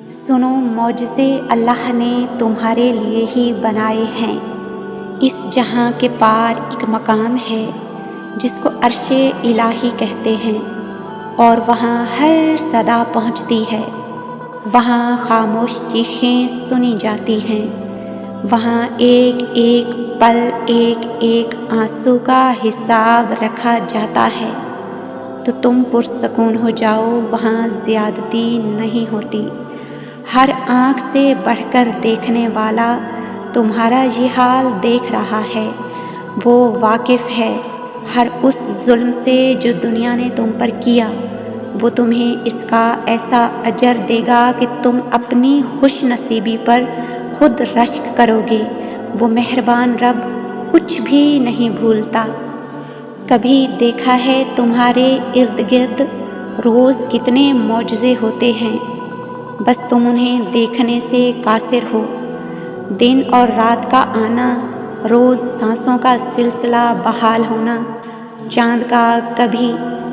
सुनो, मौजज़े अल्लाह ने तुम्हारे लिए ही बनाए हैं। इस जहाँ के पार एक मकाम है जिसको अर्शे इलाही कहते हैं, और वहाँ हर सदा पहुँचती है। वहाँ खामोश चीखें सुनी जाती हैं। वहाँ एक एक पल, एक एक आंसू का हिसाब रखा जाता है। तो तुम पुरसकून हो जाओ, वहाँ ज़्यादती नहीं होती। हर आँख से बढ़कर देखने वाला तुम्हारा ये हाल देख रहा है। वो वाकिफ़ है हर उस जुल्म से जो दुनिया ने तुम पर किया। वो तुम्हें इसका ऐसा अजर देगा कि तुम अपनी खुश नसीबी पर खुद रश्क करोगे। वो मेहरबान रब कुछ भी नहीं भूलता। कभी देखा है तुम्हारे इर्द गिर्द रोज़ कितने मौजज़े होते हैं, बस तुम उन्हें देखने से कासिर हो। दिन और रात का आना, रोज़ सांसों का सिलसिला बहाल होना, चाँद का कभी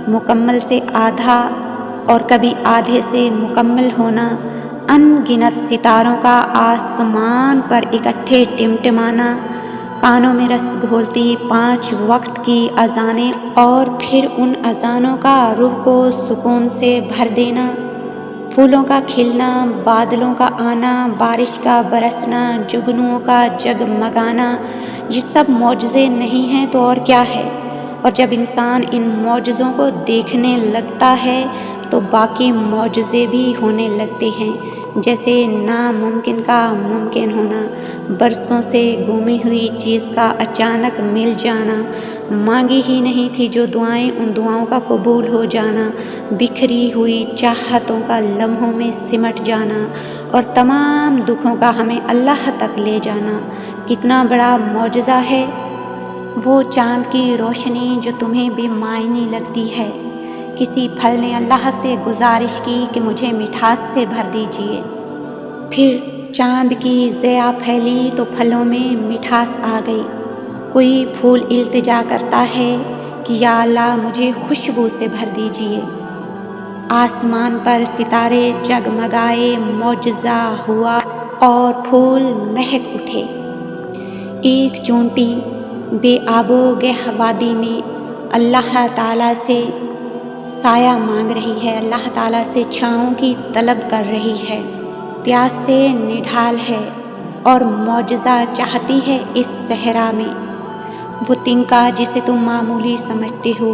मुकम्मल से आधा और कभी आधे से मुकम्मल होना, अनगिनत सितारों का आसमान पर इकट्ठे टिमटिमाना, कानों में रस घोलती 5 वक्त की अज़ानें और फिर उन अज़ानों का रूह को सुकून से भर देना, फूलों का खिलना, बादलों का आना, बारिश का बरसना, जुगनुओं का जगमगाना, ये सब मौजज़े नहीं हैं तो और क्या है। और जब इंसान इन मौजज़ों को देखने लगता है तो बाकी मौजज़े भी होने लगते हैं, जैसे नामुमकिन का मुमकिन होना, बरसों से गुमी हुई चीज़ का अचानक मिल जाना, मांगी ही नहीं थी जो दुआएं उन दुआओं का कबूल हो जाना, बिखरी हुई चाहतों का लम्हों में सिमट जाना और तमाम दुखों का हमें अल्लाह तक ले जाना। कितना बड़ा मौजज़ा है वो चाँद की रोशनी जो तुम्हें बेमायनी लगती है। किसी फल ने अल्लाह से गुजारिश की कि मुझे मिठास से भर दीजिए। फिर चाँद की ज़िया फैली तो फलों में मिठास आ गई। कोई फूल इल्तिजा करता है कि या अल्लाह मुझे खुशबू से भर दीजिए। आसमान पर सितारे जगमगाए, मौजज़ा हुआ और फूल महक उठे। एक चूंटी बेआबो गह वादी में अल्लाह ताला से साया मांग रही है, अल्लाह ताला से छाँव की तलब कर रही है, प्यास से निढाल है और मौजज़ा चाहती है इस सहरा में। वो तिनका जिसे तुम मामूली समझते हो,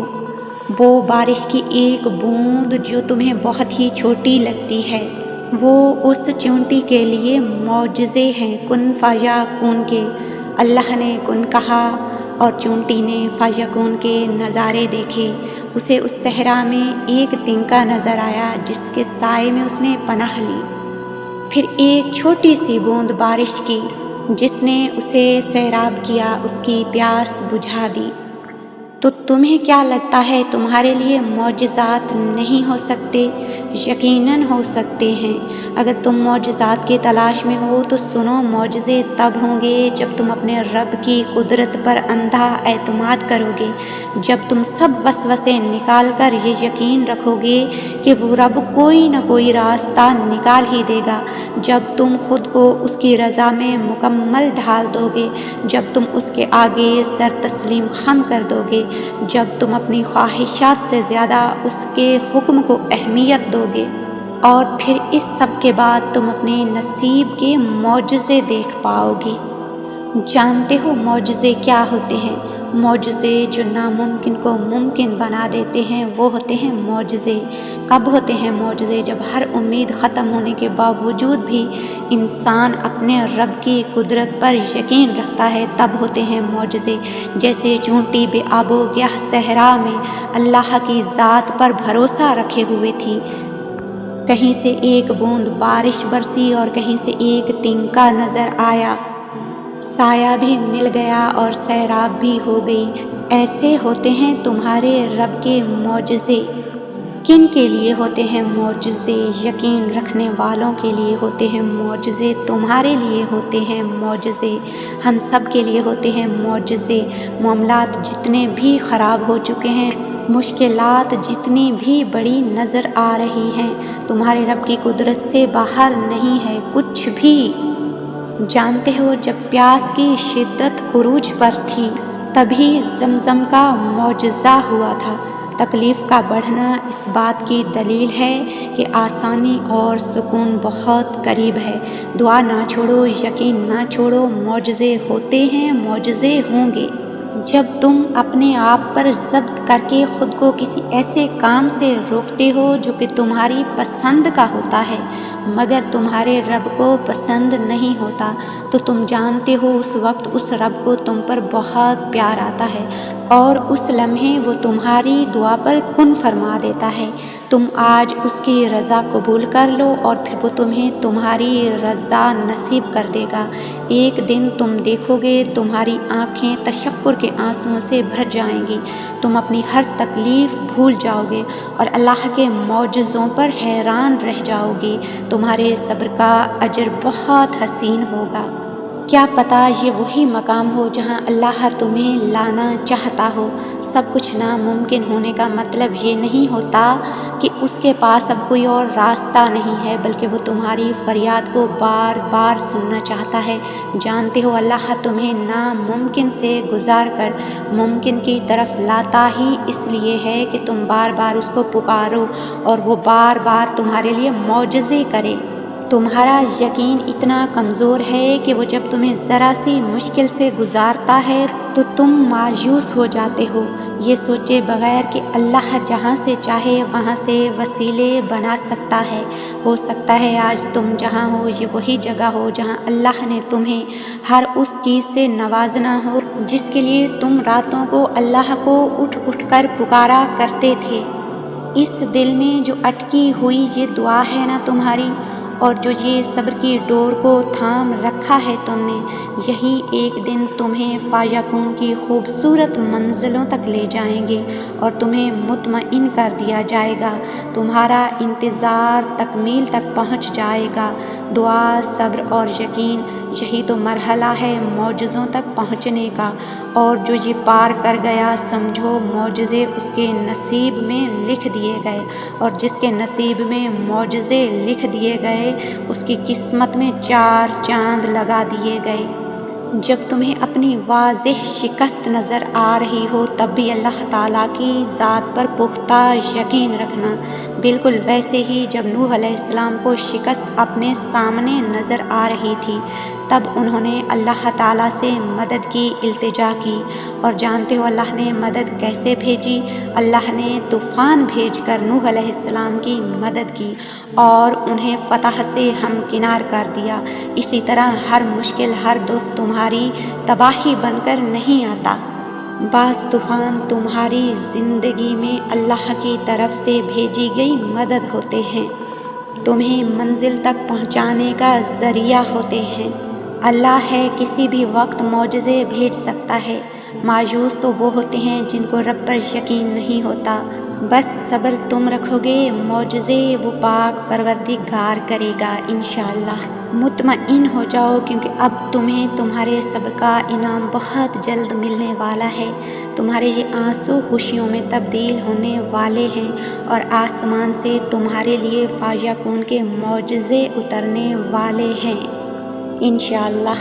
वो बारिश की एक बूंद जो तुम्हें बहुत ही छोटी लगती है, वो उस चूंटी के लिए मौजज़े हैं कुन फ़यकून के। अल्लाह ने कुन कहा और चूंटी ने फ़यकून के नज़ारे देखे। उसे उस सहरा में एक तिनका नज़र आया जिसके साए में उसने पनाह ली। फिर एक छोटी सी बूंद बारिश की जिसने उसे सैराब किया, उसकी प्यास बुझा दी। तो तुम्हें क्या लगता है तुम्हारे लिए मौजज़ात नहीं हो सकते? यकीनन हो सकते हैं। अगर तुम मौजज़ात की तलाश में हो तो सुनो, मौजज़े तब होंगे जब तुम अपने रब की कुदरत पर अंधा एतमाद करोगे, जब तुम सब वसवसे निकाल कर ये यकीन रखोगे कि वो रब कोई न कोई रास्ता निकाल ही देगा, जब तुम खुद को उसकी रज़ा में मुकम्मल ढाल दोगे, जब तुम उसके आगे सर तस्लीम खम कर दोगे, जब तुम अपनी ख्वाहिशात से ज़्यादा उसके हुक्म को अहमियत दोगे। और फिर इस सब के बाद तुम अपने नसीब के मौजज़े देख पाओगे। जानते हो मौजज़े क्या होते हैं? मौजज़े जो नामुमकिन को मुमकिन बना देते हैं वो होते हैं मौजज़े। कब होते हैं मौजज़े? जब हर उम्मीद ख़त्म होने के बावजूद भी इंसान अपने रब की कुदरत पर यकीन रखता है, तब होते हैं मौजज़े। जैसे चूंटी बेआबो गह सहरा में अल्लाह की ज़ात पर भरोसा रखे हुए थी। कहीं से एक बूंद बारिश बरसी और कहीं से एक तिनका नज़र आया, साया भी मिल गया और सैराब भी हो गई। ऐसे होते हैं तुम्हारे रब के मौजज़े। किन के लिए होते हैं मौजज़े? यकीन रखने वालों के लिए होते हैं मौजज़े, तुम्हारे लिए होते हैं मौजज़े, हम सब के लिए होते हैं मौजज़े। मामलात जितने भी ख़राब हो चुके हैं مشکلات جتنی بھی بڑی نظر آ رہی ہیں تمہارے رب کی قدرت سے باہر نہیں ہے کچھ بھی۔ جانتے ہو جب پیاس کی شدت عروج پر تھی تبھی زمزم کا معجزہ ہوا تھا۔ تکلیف کا بڑھنا اس بات کی دلیل ہے کہ آسانی اور سکون بہت قریب ہے۔ دعا نہ چھوڑو، یقین نہ چھوڑو، معجزے ہوتے ہیں، معجزے ہوں گے۔ جب تم اپنے آپ پر ضبط کر کے خود کو کسی ایسے کام سے روکتے ہو جو کہ تمہاری پسند کا ہوتا ہے مگر تمہارے رب کو پسند نہیں ہوتا تو تم جانتے ہو اس وقت اس رب کو تم پر بہت پیار آتا ہے اور اس لمحے وہ تمہاری دعا پر کن فرما دیتا ہے۔ تم آج اس کی رضا قبول کر لو اور پھر وہ تمہیں تمہاری رضا نصیب کر دے گا۔ ایک دن تم دیکھو گے تمہاری آنکھیں تشکر کے آنسوؤں سے بھر جائیں گی، تم اپنی ہر تکلیف بھول جاؤ گے اور اللہ کے معجزوں پر حیران رہ جاؤ گے۔ تمہارے صبر کا اجر بہت حسین ہوگا۔ کیا پتہ یہ وہی مقام ہو جہاں اللہ تمہیں لانا چاہتا ہو۔ سب کچھ ناممکن ہونے کا مطلب یہ نہیں ہوتا کہ اس کے پاس اب کوئی اور راستہ نہیں ہے بلکہ وہ تمہاری فریاد کو بار بار سننا چاہتا ہے۔ جانتے ہو اللہ تمہیں ناممکن سے گزار کر ممکن کی طرف لاتا ہی اس لیے ہے کہ تم بار بار اس کو پکارو اور وہ بار بار تمہارے لیے معجزے کرے۔ تمہارا یقین اتنا کمزور ہے کہ وہ جب تمہیں ذرا سی مشکل سے گزارتا ہے تو تم مایوس ہو جاتے ہو یہ سوچے بغیر کہ اللہ جہاں سے چاہے وہاں سے وسیلے بنا سکتا ہے۔ ہو سکتا ہے آج تم جہاں ہو یہ وہی جگہ ہو جہاں اللہ نے تمہیں ہر اس چیز سے نوازنا ہو جس کے لیے تم راتوں کو اللہ کو اٹھ اٹھ کر پکارا کرتے تھے۔ اس دل میں جو اٹکی ہوئی یہ دعا ہے نا تمہاری اور جو یہ صبر کی ڈور کو تھام رکھا ہے تم نے، یہی ایک دن تمہیں فایکون کی خوبصورت منزلوں تک لے جائیں گے اور تمہیں مطمئن کر دیا جائے گا۔ تمہارا انتظار تکمیل تک پہنچ جائے گا۔ دعا، صبر اور یقین یہی تو مرحلہ ہے معجزوں تک پہنچنے کا، اور جو یہ پار کر گیا سمجھو معجزے اس کے نصیب میں لکھ دیے گئے، اور جس کے نصیب میں معجزے لکھ دیے گئے اس کی قسمت میں 4 چاند لگا دیے گئے۔ جب تمہیں اپنی واضح شکست نظر آ رہی ہو تب بھی اللہ تعالیٰ کی ذات پر پختہ یقین رکھنا، بالکل ویسے ہی جب نوح علیہ السلام کو شکست اپنے سامنے نظر آ رہی تھی تب انہوں نے اللہ تعالیٰ سے مدد کی التجا کی، اور جانتے ہو اللہ نے مدد کیسے بھیجی؟ اللہ نے طوفان بھیج کر نوح علیہ السلام کی مدد کی اور انہیں فتح سے ہمکنار کر دیا۔ اسی طرح ہر مشکل، ہر دکھ تمہاری تباہی بن کر نہیں آتا۔ بعض طوفان تمہاری زندگی میں اللہ کی طرف سے بھیجی گئی مدد ہوتے ہیں، تمہیں منزل تک پہنچانے کا ذریعہ ہوتے ہیں۔ اللہ ہے کسی بھی وقت معجزے بھیج سکتا ہے۔ مایوس تو وہ ہوتے ہیں جن کو رب پر یقین نہیں ہوتا۔ بس صبر تم رکھو گے معجزے وہ پاک پروردگار کرے گا انشاءاللہ۔ مطمئن ہو جاؤ کیونکہ اب تمہیں تمہارے صبر کا انعام بہت جلد ملنے والا ہے۔ تمہارے یہ آنسو خوشیوں میں تبدیل ہونے والے ہیں اور آسمان سے تمہارے لیے فایکون کے معجزے اترنے والے ہیں انشاءاللہ۔